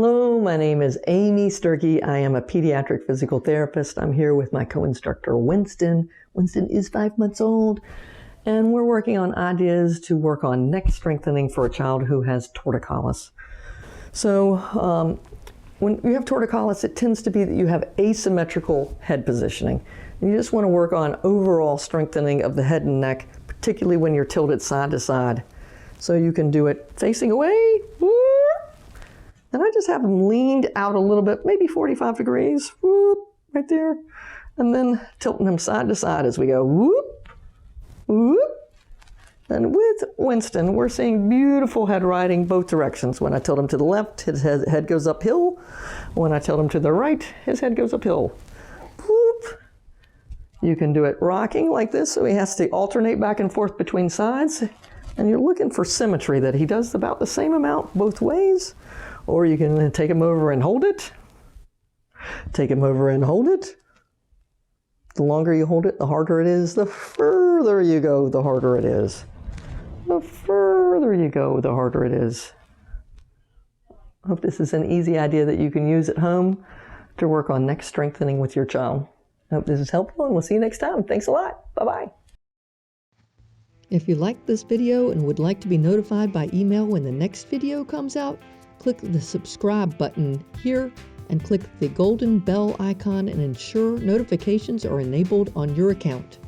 Hello, my name is Amy Sturkey. I am a pediatric physical therapist. I'm here with my co-instructor, Winston. Winston is 5 months old, and we're working on ideas to work on neck strengthening for a child who has torticollis. So when you have torticollis, it tends to be that you have asymmetrical head positioning. And you just want to work on overall strengthening of the head and neck, particularly when you're tilted side to side. So you can do it facing away, and I just have them leaned out a little bit, maybe 45 degrees, whoop, right there. And then tilting them side to side as we go, whoop, whoop. And with Winston, we're seeing beautiful head riding both directions. When I tilt him to the left, his head goes uphill. When I tilt him to the right, his head goes uphill. Whoop. You can do it rocking like this, so he has to alternate back and forth between sides. And you're looking for symmetry, that he does about the same amount both ways. Or you can take him over and hold it. Take him over and hold it. The longer you hold it, the harder it is. The further you go, the harder it is. The further you go, the harder it is. I hope this is an easy idea that you can use at home to work on neck strengthening with your child. I hope this is helpful, and we'll see you next time. Thanks a lot. Bye-bye. If you liked this video and would like to be notified by email when the next video comes out, click the subscribe button here and click the golden bell icon and ensure notifications are enabled on your account.